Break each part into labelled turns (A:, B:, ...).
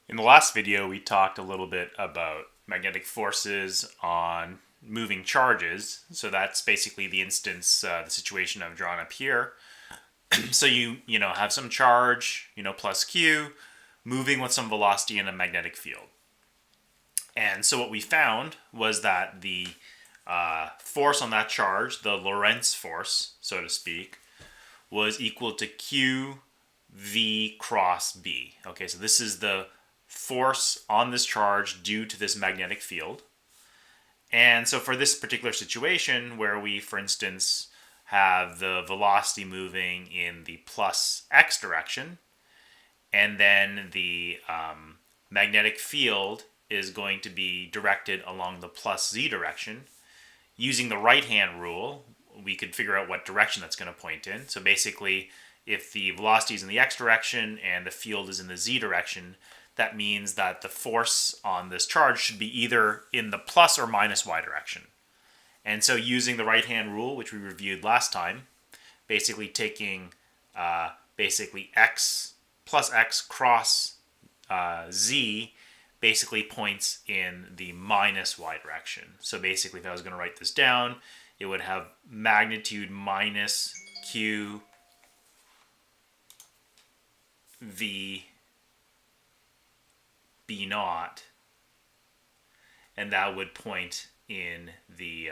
A: In the last video, we talked a little bit about magnetic forces on moving charges. So that's basically the instance, the situation I've drawn up here. So you have some charge, plus q, moving with some velocity in a magnetic field. And so what we found was that the force on that charge, the Lorentz force, so to speak, was equal to q v cross b. Okay, so this is the force on this charge due to this magnetic field. And so for this particular situation where we, for instance, have the velocity moving in the plus x direction, and then the magnetic field is going to be directed along the plus z direction, using the right-hand rule, we could figure out what direction that's going to point in. So basically, if the velocity is in the x direction and the field is in the z direction, that means that the force on this charge should be either in the plus or minus y direction. And so using the right-hand rule, which we reviewed last time, basically taking x plus x cross z basically points in the minus y direction. So basically, if I was going to write this down, it would have magnitude minus q v b naught, and that would point in the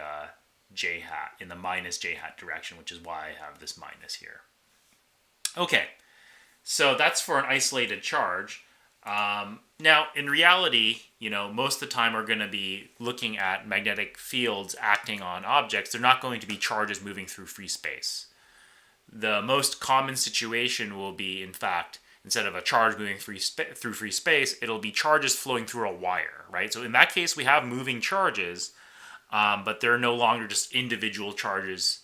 A: j hat, in the minus j hat direction, which is why I have this minus here. Okay, so that's for an isolated charge. Now, in reality, most of the time we're going to be looking at magnetic fields acting on objects. They're not going to be charges moving through free space. The most common situation will be, in fact, instead of a charge moving through free space, it'll be charges flowing through a wire, right? So in that case, we have moving charges, but they're no longer just individual charges,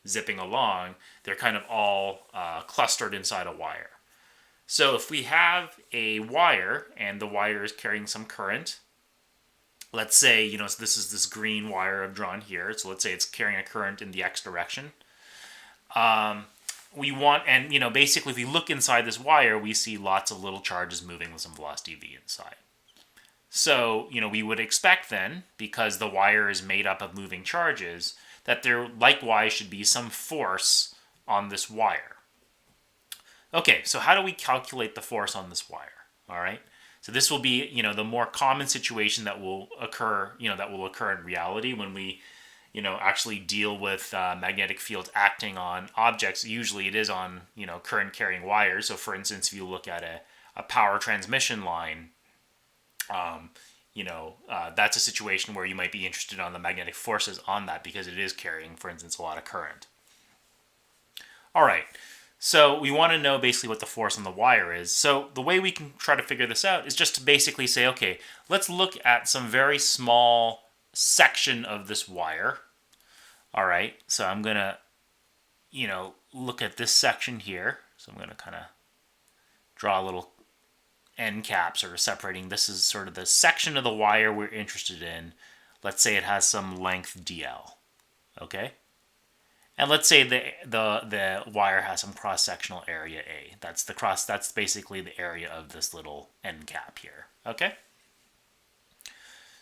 A: zipping along. They're kind of all clustered inside a wire. So if we have a wire and the wire is carrying some current, let's say, so this is this green wire I've drawn here. So let's say it's carrying a current in the x direction. We want, and basically if we look inside this wire, we see lots of little charges moving with some velocity v inside. So, we would expect then, because the wire is made up of moving charges, that there likewise should be some force on this wire. Okay, so how do we calculate the force on this wire? All right, so this will be, the more common situation that will occur, in reality when we, actually deal with magnetic fields acting on objects. Usually it is on, current carrying wires. So for instance, if you look at a power transmission line, that's a situation where you might be interested on the magnetic forces on that because it is carrying, for instance, a lot of current. All right. So we want to know basically what the force on the wire is. So the way we can try to figure this out is just to basically say, okay, let's look at some very small section of this wire. All right, so I'm going to, look at this section here. So I'm going to kind of draw a little end caps or separating. This is sort of the section of the wire we're interested in. Let's say it has some length dl, okay? And let's say the wire has some cross-sectional area A. That's basically the area of this little end cap here, okay?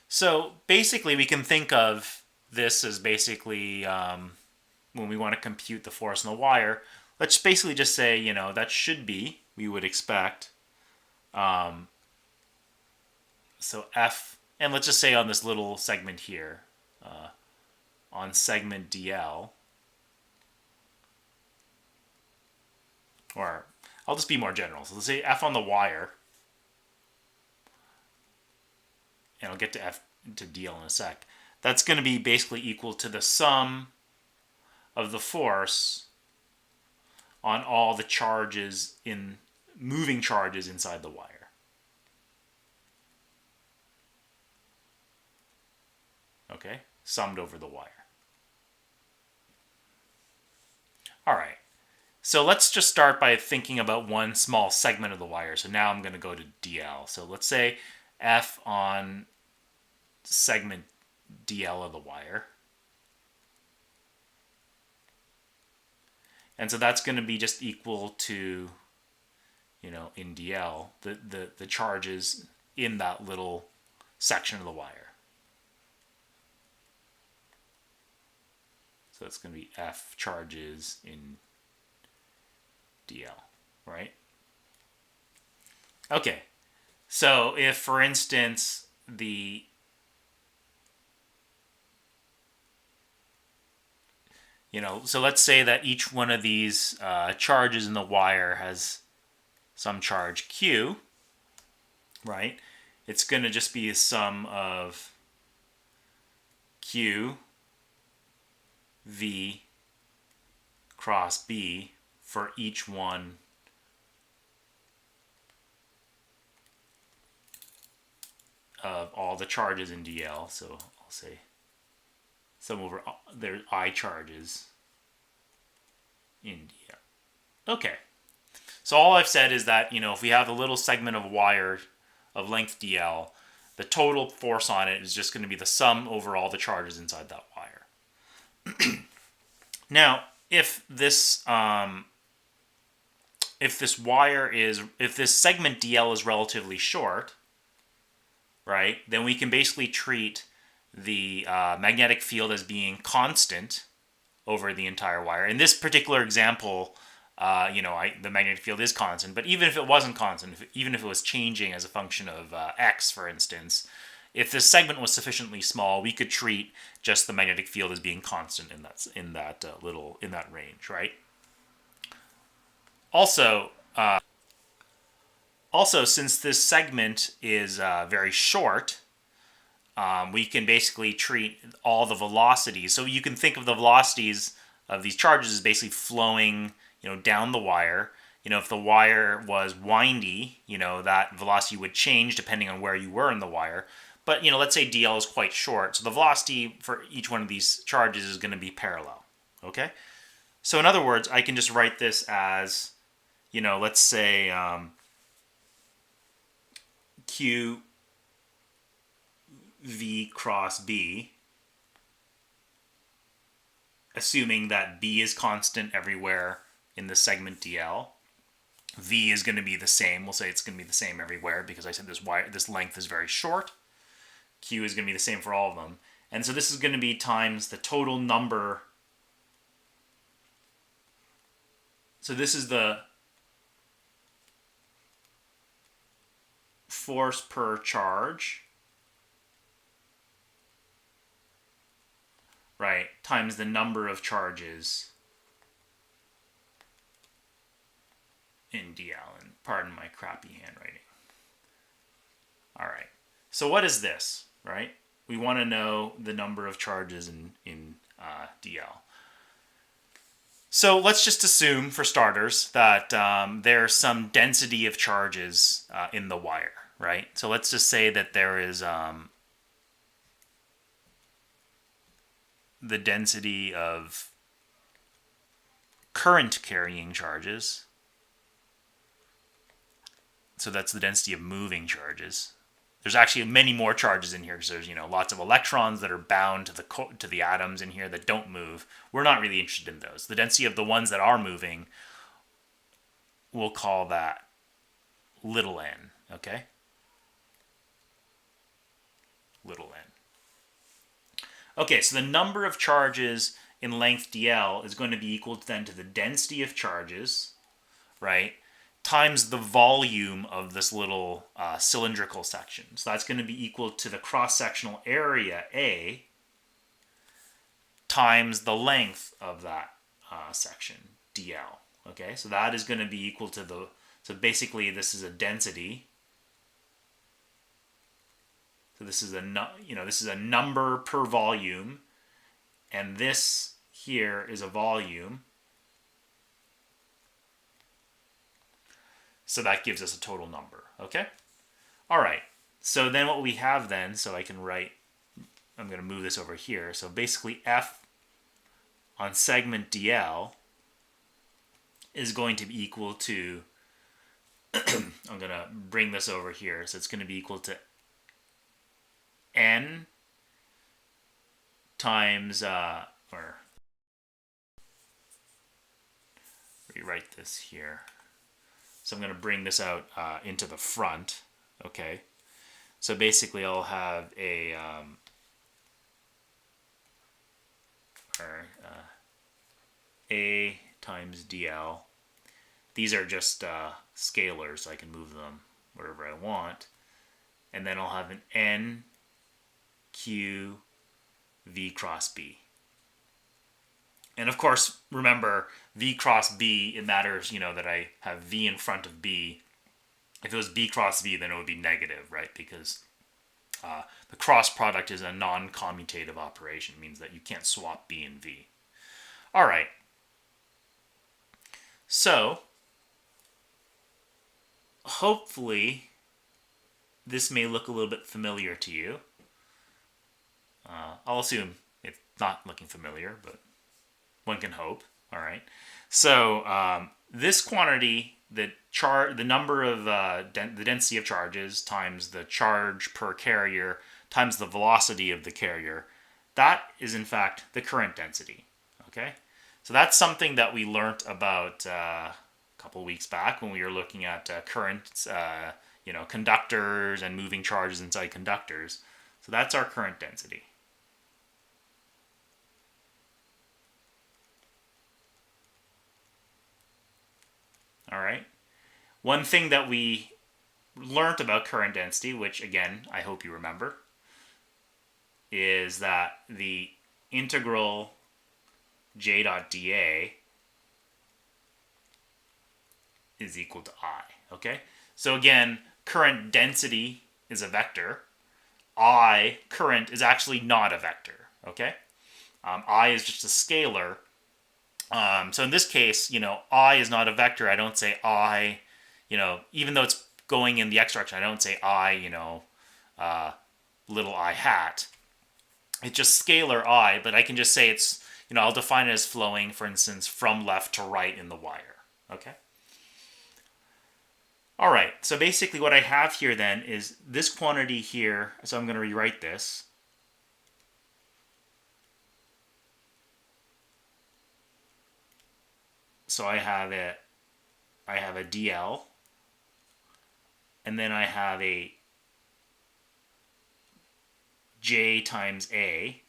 A: So basically we can think of this as basically when we want to compute the force on the wire, let's basically just say, that should be, we would expect, so F, and let's just say on this little segment here, on segment DL, or I'll just be more general. So let's say F on the wire, and I'll get to F to DL in a sec. That's going to be basically equal to the sum of the force on all the charges moving charges inside the wire. Okay, summed over the wire. All right. So let's just start by thinking about one small segment of the wire. So now I'm going to go to DL. So let's say F on segment DL of the wire. And so that's going to be just equal to, in DL, the charges in that little section of the wire. So it's going to be F charges in DL, right? Okay, so if, for instance, so let's say that each one of these charges in the wire has some charge Q, right? It's going to just be a sum of Q V cross B for each one of all the charges in DL. So I'll say sum over their I charges in DL. Okay. So all I've said is that, if we have a little segment of wire of length DL, the total force on it is just going to be the sum over all the charges inside that wire. Now, if this segment DL is relatively short, right, then we can basically treat the magnetic field as being constant over the entire wire. In this particular example, the magnetic field is constant, but even if it wasn't constant, even if it was changing as a function of x, for instance, if this segment was sufficiently small, we could treat just the magnetic field as being constant in that range, right? Also, since this segment is very short, we can basically treat all the velocities. So you can think of the velocities of these charges as basically flowing, down the wire. If the wire was windy, that velocity would change depending on where you were in the wire. But, let's say DL is quite short, so the velocity for each one of these charges is going to be parallel, okay? So in other words, I can just write this as, let's say Q V cross B, assuming that B is constant everywhere in the segment DL. V is going to be the same. We'll say it's going to be the same everywhere because I said this length is very short. Q is going to be the same for all of them. And so this is going to be times the total number. So this is the force per charge, right, times the number of charges in DL. And pardon my crappy handwriting. All right. So what is this, right? We want to know the number of charges in DL. So let's just assume, for starters, that there's some density of charges in the wire, right? So let's just say that there is the density of current carrying charges. So that's the density of moving charges. There's actually many more charges in here because there's lots of electrons that are bound to the atoms in here that don't move. We're not really interested in those. The density of the ones that are moving, we'll call that little n, okay? Little n. Okay, so the number of charges in length DL is going to be equal then to the density of charges, right, times the volume of this little cylindrical section. So that's going to be equal to the cross-sectional area, A, times the length of that section, DL. Okay, so that is going to be equal to so basically this is a density. So this is this is a number per volume, and this here is a volume. So that gives us a total number, okay? All right, so then what we have then, so I can write, I'm going to move this over here. So basically F on segment DL is going to be equal to, I'm going to bring this over here. So it's going to be equal to N times, or rewrite this here. So I'm going to bring this out into the front. Okay. So basically I'll have a A times dl. These are just scalars, so I can move them wherever I want. And then I'll have an N Q V cross B. And of course, remember, V cross B, it matters, that I have V in front of B. If it was B cross V, then it would be negative, right? Because the cross product is a non-commutative operation. It means that you can't swap B and V. All right. So, hopefully, this may look a little bit familiar to you. I'll assume it's not looking familiar, but one can hope. All right. So this quantity, the number of the density of charges times the charge per carrier times the velocity of the carrier, that is in fact the current density. Okay. So that's something that we learned about a couple weeks back when we were looking at currents, conductors and moving charges inside conductors. So that's our current density. All right. One thing that we learned about current density, which again, I hope you remember, is that the integral j dot dA is equal to I. Okay? So again, current density is a vector. I, current, is actually not a vector. Okay? I is just a scalar. So in this case, I is not a vector. I don't say I, even though it's going in the x direction, I don't say I, little I hat. It's just scalar I, but I can just say it's, I'll define it as flowing, for instance, from left to right in the wire. Okay? All right, so basically what I have here then is this quantity here, so I'm going to rewrite this. So I have a dl, and then I have a j times a,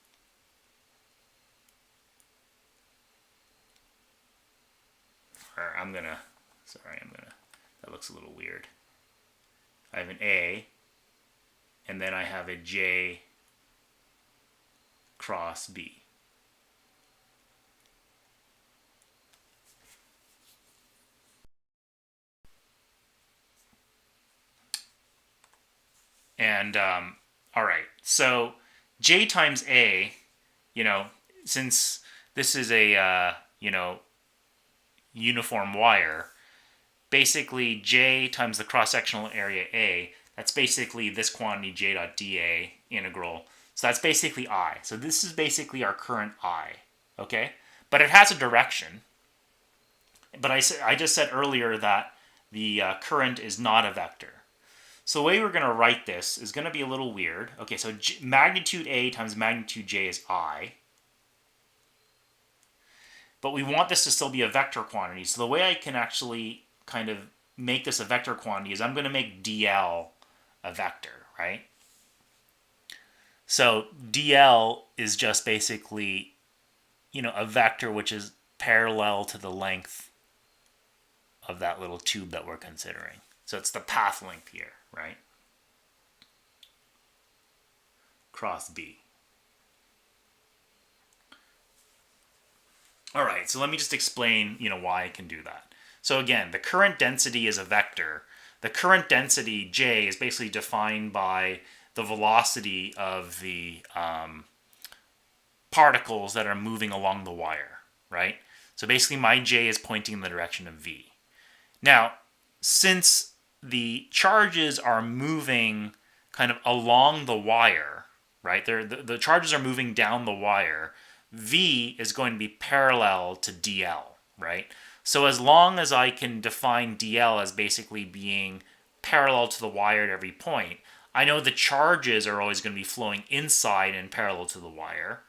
A: or that looks a little weird. I have an a, and then I have a j cross b. And all right, so j times a, since this is a uniform wire, basically j times the cross-sectional area a, that's basically this quantity j dot dA integral. So that's basically I. So this is basically our current I, okay? But it has a direction. But I just said earlier that the current is not a vector. So the way we're going to write this is going to be a little weird. Okay, so magnitude A times magnitude J is I. But we want this to still be a vector quantity. So the way I can actually kind of make this a vector quantity is I'm going to make dl a vector, right? So dl is just basically, a vector which is parallel to the length of that little tube that we're considering. So it's the path length here, right? Cross B. All right, so let me just explain, why I can do that. So again, the current density is a vector. The current density, J, is basically defined by the velocity of the particles that are moving along the wire, right? So basically my J is pointing in the direction of V. Now, since the charges are moving kind of along the wire, right? The charges are moving down the wire. V is going to be parallel to dl, right? So as long as I can define dl as basically being parallel to the wire at every point, I know the charges are always going to be flowing inside and parallel to the wire.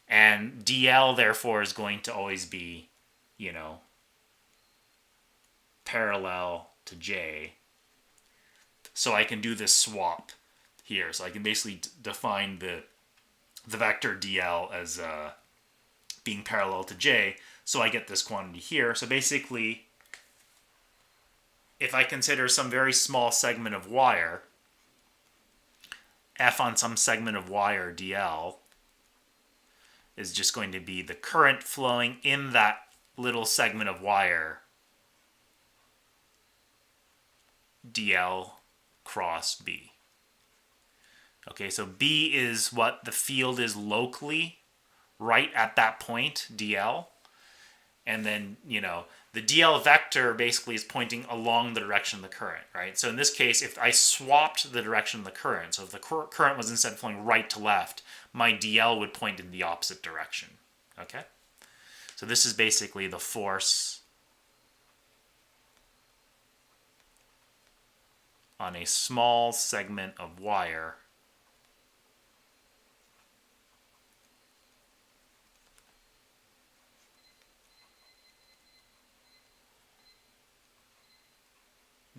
A: And dl, therefore, is going to always be, parallel to J. So I can do this swap here. So I can basically define the vector dl as being parallel to J. So I get this quantity here. So basically, if I consider some very small segment of wire, F on some segment of wire dl is just going to be the current flowing in that little segment of wire dl cross B. Okay, so B is what the field is locally right at that point, dl. And then, the dl vector basically is pointing along the direction of the current, right? So in this case, if I swapped the direction of the current, so if the current was instead flowing right to left, my dl would point in the opposite direction, okay? So this is basically the force on a small segment of wire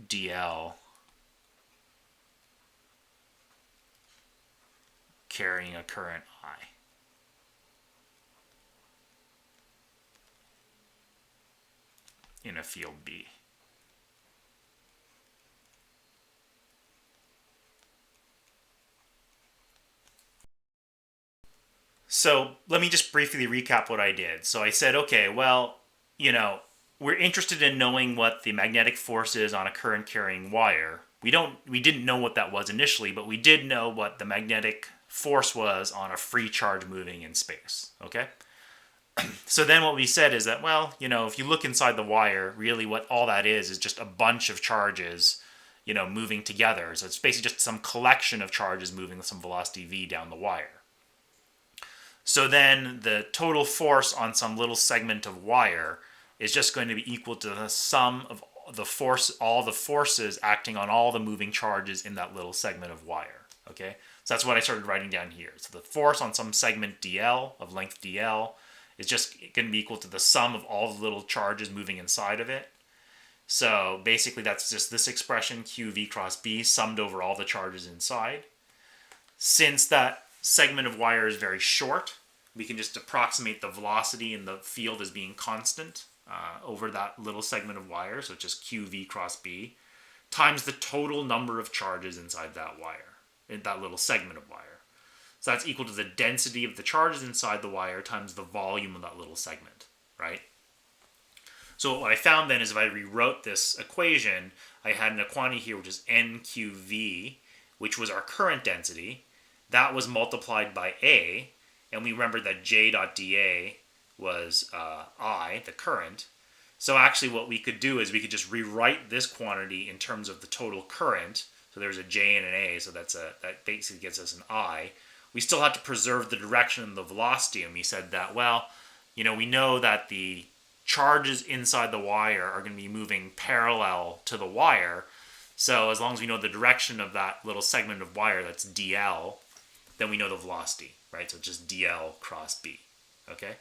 A: dl carrying a current I. In a field B. So let me just briefly recap what I did. So I said, okay, well, we're interested in knowing what the magnetic force is on a current carrying wire. We didn't know what that was initially, but we did know what the magnetic force was on a free charge moving in space, okay? So then what we said is that, well, if you look inside the wire, really what all that is just a bunch of charges, moving together. So it's basically just some collection of charges moving with some velocity v down the wire. So then the total force on some little segment of wire is just going to be equal to the sum of all the forces acting on all the moving charges in that little segment of wire, okay? So that's what I started writing down here. So the force on some segment dl, of length dl, is just going to be equal to the sum of all the little charges moving inside of it. So basically that's just this expression, QV cross B, summed over all the charges inside. Since that segment of wire is very short, we can just approximate the velocity in the field as being constant over that little segment of wire, so it's just QV cross B, times the total number of charges inside that wire, in that little segment of wire. So that's equal to the density of the charges inside the wire times the volume of that little segment, right? So what I found then is if I rewrote this equation, I had a quantity here which is NQV, which was our current density. That was multiplied by A, and we remembered that J dot dA was I, the current. So actually what we could do is we could just rewrite this quantity in terms of the total current. So there's a J and an A, so that basically gives us an I. We still have to preserve the direction and the velocity, and we said that, well, we know that the charges inside the wire are going to be moving parallel to the wire. So as long as we know the direction of that little segment of wire, that's dl, then we know the velocity, right? So it's just dl cross B, okay?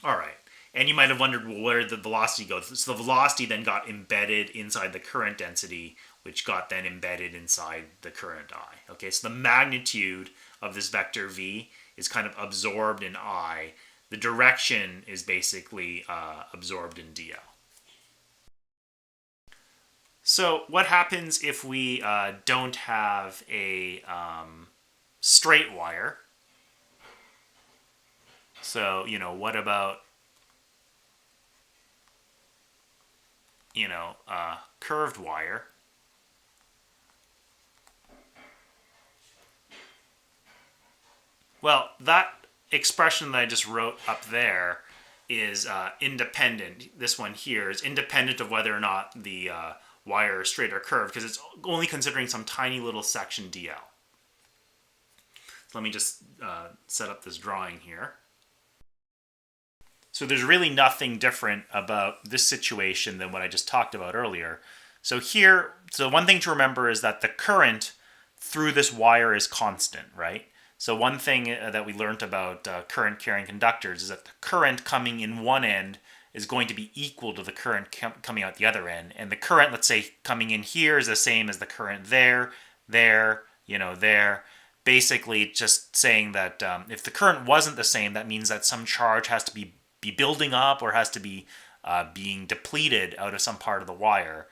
A: All right. And you might have wondered, well, where did the velocity go? So the velocity then got embedded inside the current density, which got then embedded inside the current I. Okay, so the magnitude of this vector v is kind of absorbed in I. The direction is basically absorbed in dl. So what happens if we don't have a straight wire? So, what about, curved wire? Well, that expression that I just wrote up there is independent. This one here is independent of whether or not the wire is straight or curved, because it's only considering some tiny little section dl. So let me just set up this drawing here. So there's really nothing different about this situation than what I just talked about earlier. So here, so one thing to remember is that the current through this wire is constant, right? So one thing that we learned about current carrying conductors is that the current coming in one end is going to be equal to the current coming out the other end. And the current, let's say, coming in here is the same as the current there, there, there. Basically, just saying that if the current wasn't the same, that means that some charge has to be building up or has to be being depleted out of some part of the wire.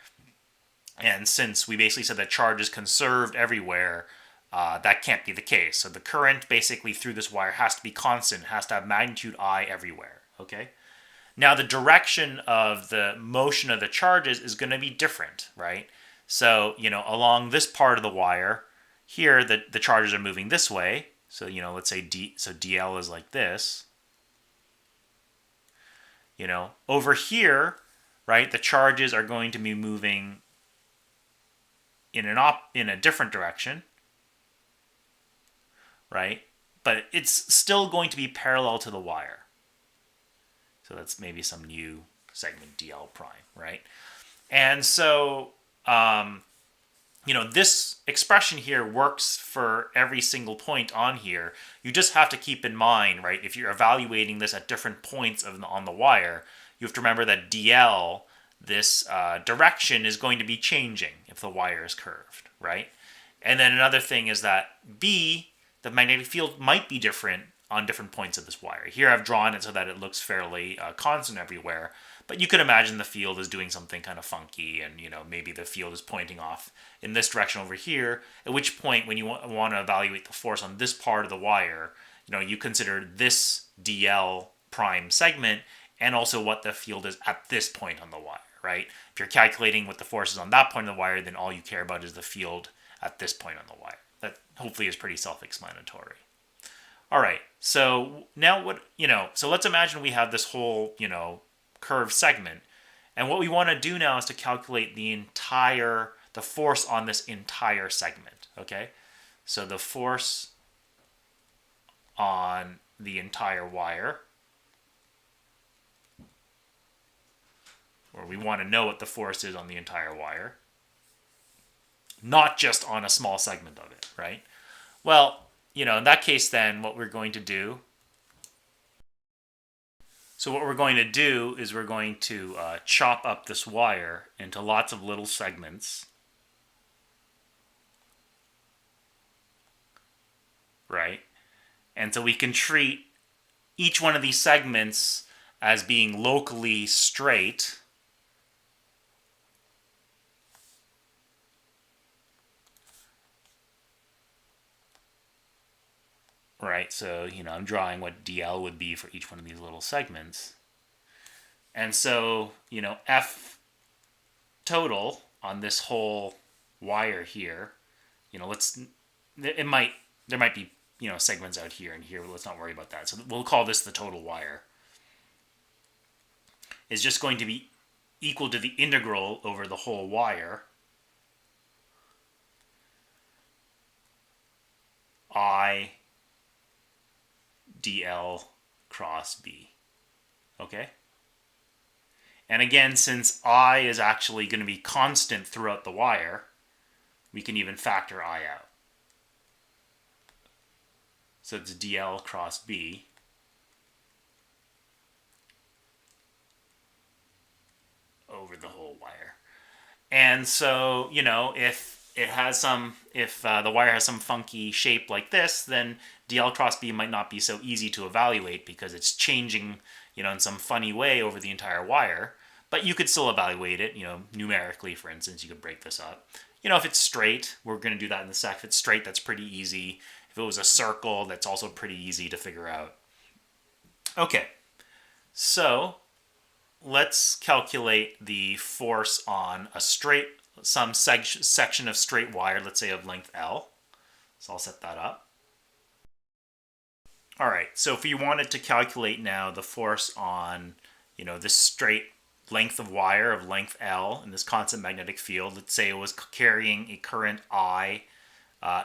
A: And since we basically said that charge is conserved everywhere, that can't be the case. So the current basically through this wire has to be constant, has to have magnitude I everywhere, okay? Now the direction of the motion of the charges is going to be different, right? So, along this part of the wire, here the charges are moving this way. So, let's say DL is like this. Over here, right, the charges are going to be moving in a different direction, right? But it's still going to be parallel to the wire. So that's maybe some new segment DL prime, right? And so, this expression here works for every single point on here. You just have to keep in mind, right, if you're evaluating this at different points on the wire, you have to remember that DL, this direction, is going to be changing if the wire is curved, right? And then another thing is that B, the magnetic field, might be different on different points of this wire. Here I've drawn it so that it looks fairly constant everywhere, but you could imagine the field is doing something kind of funky, and maybe the field is pointing off in this direction over here, at which point when you want to evaluate the force on this part of the wire, you consider this DL prime segment and also what the field is at this point on the wire, right? If you're calculating what the force is on that point of the wire, then all you care about is the field at this point on the wire. That hopefully is pretty self-explanatory. All right, so now so let's imagine we have this whole, curved segment. And what we want to do now is to calculate the force on this entire segment, okay? So the force on the entire wire, or we want to know what the force is on the entire wire, not just on a small segment of it, right? Well, in that case, then what we're going to do is we're going to chop up this wire into lots of little segments, right? And so we can treat each one of these segments as being locally straight, right? So, I'm drawing what DL would be for each one of these little segments. And so, F total on this whole wire here, there might be, segments out here and here, but let's not worry about that. So we'll call this the total wire. Is just going to be equal to the integral over the whole wire I DL cross B. Okay? And again, since I is actually going to be constant throughout the wire, we can even factor I out. So it's DL cross B over the whole wire. And so, if the wire has some funky shape like this, then DL cross B might not be so easy to evaluate because it's changing, in some funny way over the entire wire. But you could still evaluate it, numerically, for instance. You could break this up. If it's straight, we're going to do that in the sec. If it's straight, that's pretty easy. If it was a circle, that's also pretty easy to figure out. Okay, so let's calculate the force on some section of straight wire, let's say of length L. So I'll set that up. All right, so if we wanted to calculate now the force on, this straight length of wire of length L in this constant magnetic field, let's say it was carrying a current I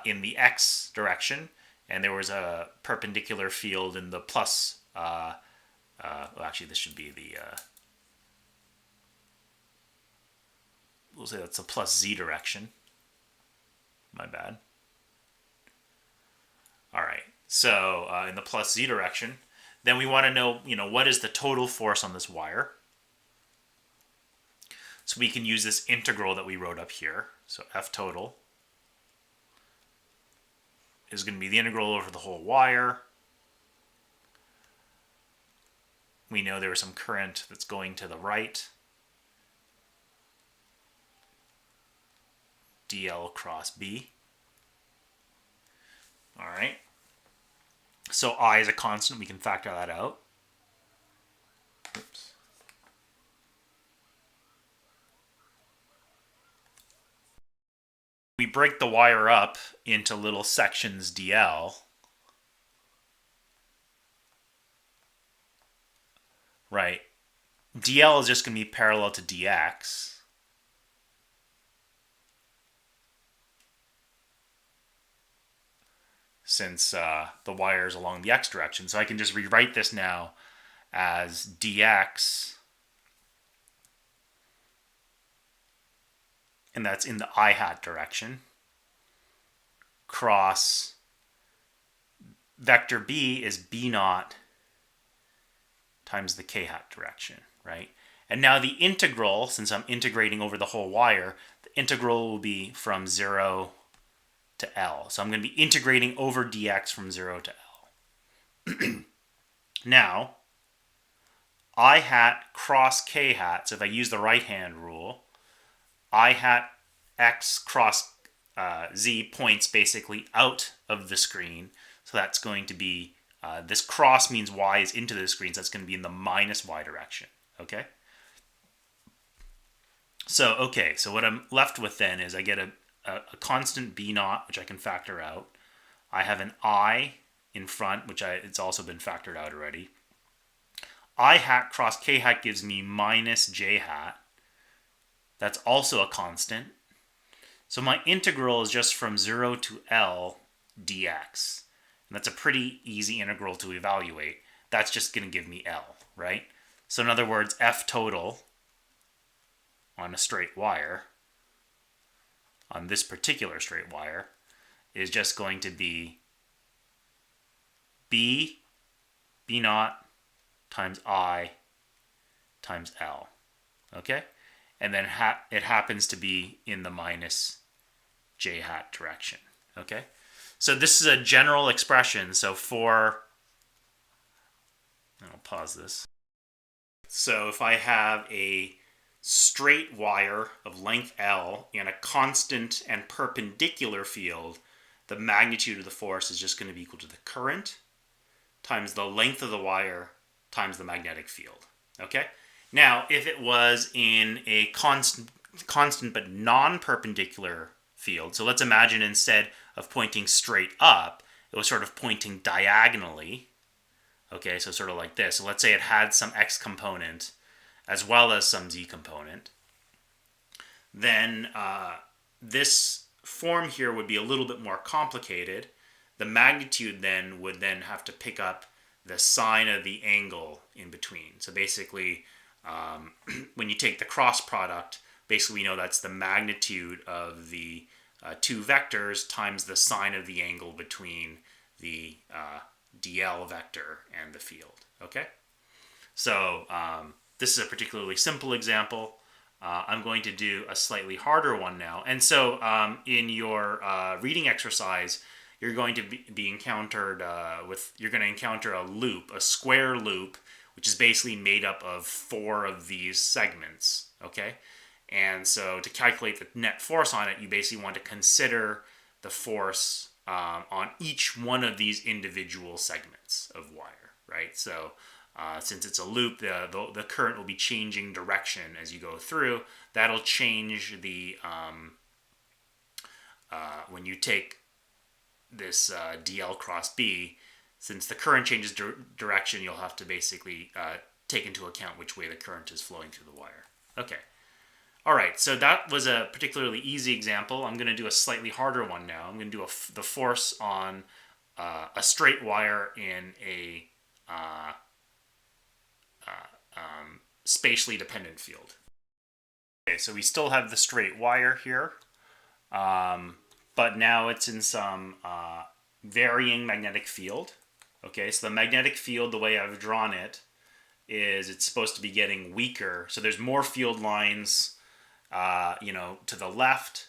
A: in the x direction, and there was a perpendicular field in the plus, actually this should be the, we'll say that's a plus z direction. My bad. All right, so in the plus z direction, then we want to know, what is the total force on this wire? So we can use this integral that we wrote up here. So F total is going to be the integral over the whole wire. We know there is some current that's going to the right. dl cross B. All right. So I is a constant. We can factor that out. Oops. We break the wire up into little sections dl. Right. dl is just going to be parallel to dx. Since the wire is along the x direction. So I can just rewrite this now as dx, and that's in the I hat direction, cross vector b is b naught times the k hat direction, right? And now the integral, since I'm integrating over the whole wire, the integral will be from 0 to L. So I'm going to be integrating over dx from 0 to L. Now, I hat cross k hat, so if I use the right hand rule, I hat x cross z points basically out of the screen. So that's going to be, this cross means y is into the screen, so that's going to be in the minus y direction, okay? So, okay, so what I'm left with then is I get a constant b naught, which I can factor out. I have an I in front, which it's also been factored out already. I hat cross k hat gives me minus j hat. That's also a constant. So my integral is just from 0 to L dx. And that's a pretty easy integral to evaluate. That's just going to give me L, right? So in other words, F total on a straight wire, on this particular straight wire, is just going to be B naught times I times L, okay? And then it happens to be in the minus j hat direction, okay? So this is a general expression. So I'll pause this. So if I have a straight wire of length L in a constant and perpendicular field, the magnitude of the force is just going to be equal to the current times the length of the wire times the magnetic field, okay? Now, if it was in a constant but non-perpendicular field, so let's imagine instead of pointing straight up, it was sort of pointing diagonally, okay, so sort of like this. So let's say it had some x component as well as some z component. Then this form here would be a little bit more complicated. The magnitude then would then have to pick up the sine of the angle in between. So basically, when you take the cross product, basically we know that's the magnitude of the two vectors times the sine of the angle between the dl vector and the field, okay? So this is a particularly simple example. I'm going to do a slightly harder one now. And so in your reading exercise, you're going to be encountered you're going to encounter a loop, a square loop, which is basically made up of 4 of these segments, okay? And so to calculate the net force on it, you basically want to consider the force on each one of these individual segments of wire, right? So since it's a loop, the current will be changing direction as you go through. That'll change the, when you take this dl cross B, since the current changes direction, you'll have to basically take into account which way the current is flowing through the wire. Okay. All right, so that was a particularly easy example. I'm going to do a slightly harder one now. I'm going to do the force on a straight wire in a spatially dependent field. Okay, so we still have the straight wire here, but now it's in some varying magnetic field. Okay, so the magnetic field, the way I've drawn it, is it's supposed to be getting weaker. So there's more field lines to the left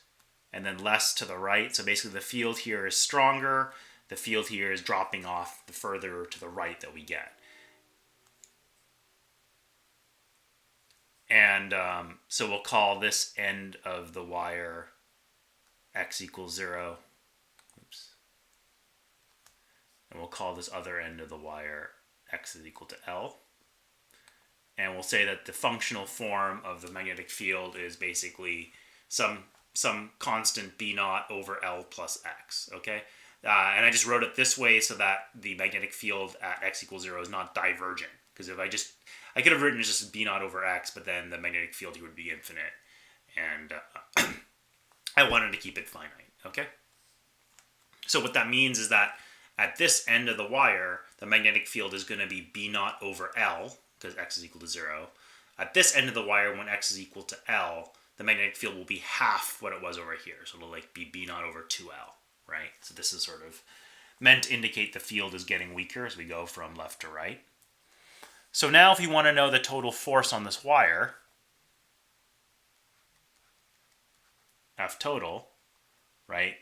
A: and then less to the right. So basically the field here is stronger. The field here is dropping off the further to the right that we get. And so we'll call this end of the wire x equals 0. Oops. And we'll call this other end of the wire x is equal to L. And we'll say that the functional form of the magnetic field is basically some constant B naught over L plus X, okay? And I just wrote it this way so that the magnetic field at x equals 0 is not divergent. Because if I could have written it just B naught over X, but then the magnetic field here would be infinite. And I wanted to keep it finite, okay? So what that means is that at this end of the wire, the magnetic field is going to be B naught over L, because x is equal to 0. At this end of the wire, when x is equal to L, the magnetic field will be half what it was over here. So it'll like be B naught over 2L, right? So this is sort of meant to indicate the field is getting weaker as we go from left to right. So now if you want to know the total force on this wire, F total, right,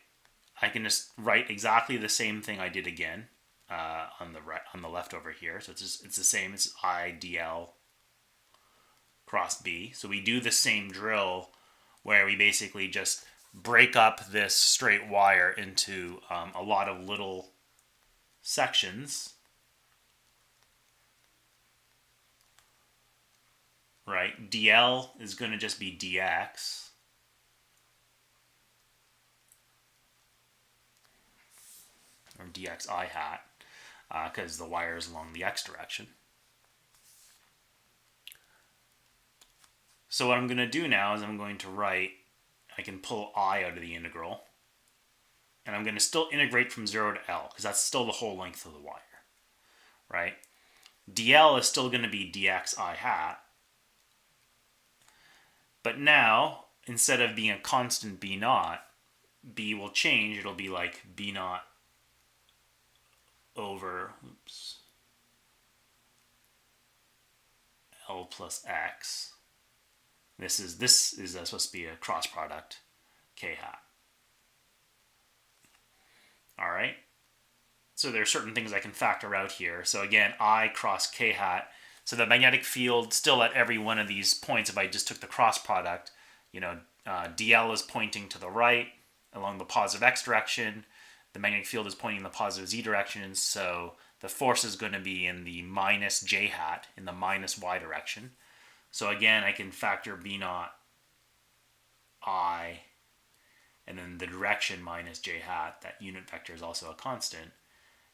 A: I can just write exactly the same thing I did again on the left over here. So it's the same. It's I dl cross B. So we do the same drill where we basically just break up this straight wire into a lot of little sections. Right? dl is going to just be dx. Or dx I hat, because the wire is along the x direction. So what I'm going to do now is I'm going to write, I can pull I out of the integral, and I'm going to still integrate from 0 to L, because that's still the whole length of the wire, right? dl is still going to be dx I hat, but now, instead of being a constant B naught, B will change, it'll be like B naught over L plus X. This is supposed to be a cross product K hat. All right. So there are certain things I can factor out here. So again, I cross K hat. So the magnetic field still at every one of these points, if I just took the cross product, dl is pointing to the right along the positive x direction. The magnetic field is pointing in the positive z direction, so the force is going to be in the minus j hat, in the minus y direction. So again, I can factor B naught I, and then the direction minus j hat, that unit vector is also a constant.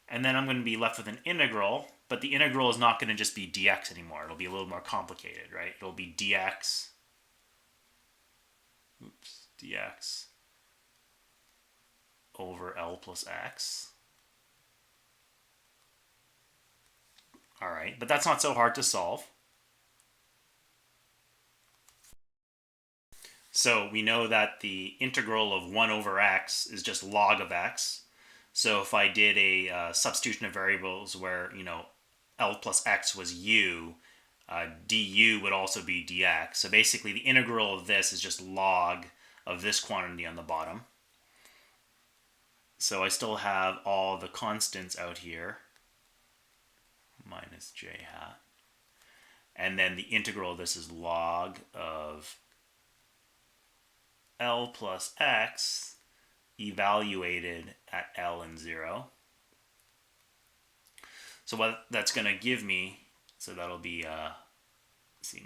A: And then I'm going to be left with an integral, but the integral is not going to just be dx anymore. It'll be a little more complicated, right? It'll be dx, dx over L plus X. All right, but that's not so hard to solve. So we know that the integral of 1 over x is just log of x. So if I did a substitution of variables where, L plus x was u, du would also be dx. So basically the integral of this is just log of this quantity on the bottom. So I still have all the constants out here, minus j hat. And then the integral of this is log of L plus x evaluated at L and 0. So what that's going to give me, so that'll be,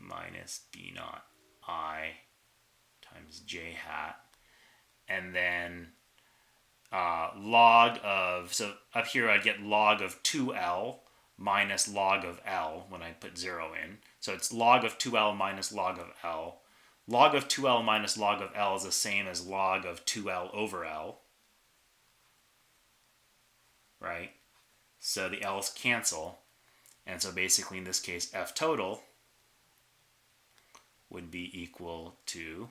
A: minus B naught I times j hat. And then log of, so up here I'd get log of 2L minus log of L when I put 0 in. So it's log of 2L minus log of L. Log of 2L minus log of L is the same as log of 2L over L. Right? So the L's cancel. And so basically in this case, F total would be equal to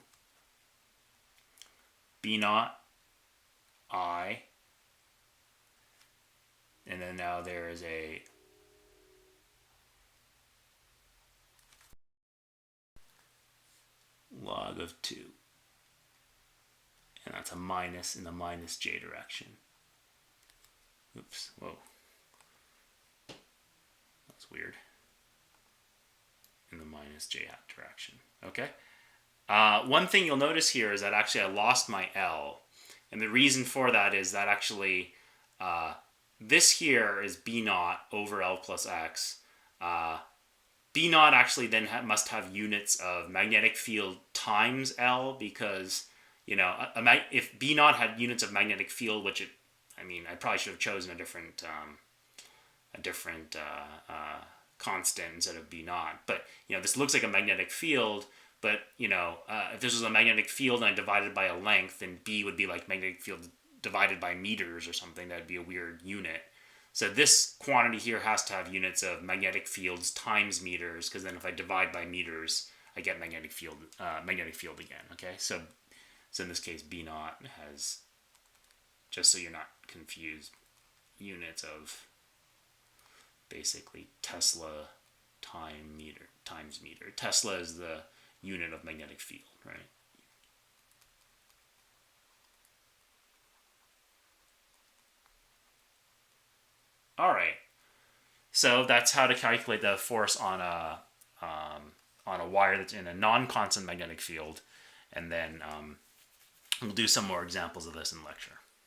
A: B naught I, and then now there is a
B: log of 2. And that's a minus in the minus j direction. Oops, whoa. That's weird. In the minus j hat direction. Okay. One thing you'll notice here is that actually I lost my L. And the reason for that is that actually this here is B naught over L plus X. B naught actually then must have units of magnetic field times L, because, you know, if B naught had units of magnetic field, which I probably should have chosen a different constant instead of B naught. But, you know, this looks like a magnetic field, but, you know, if this was a magnetic field and I divided by a length, then B would be like magnetic field divided by meters or something. That'd be a weird unit. So this quantity here has to have units of magnetic fields times meters, because then if I divide by meters, I get magnetic field again. Okay, so in this case, B naught has, just so you're not confused, units of basically Tesla times meter. Tesla is the unit of magnetic field, right? All right. So that's how to calculate the force on a wire that's in a non-constant magnetic field, and then we'll do some more examples of this in lecture.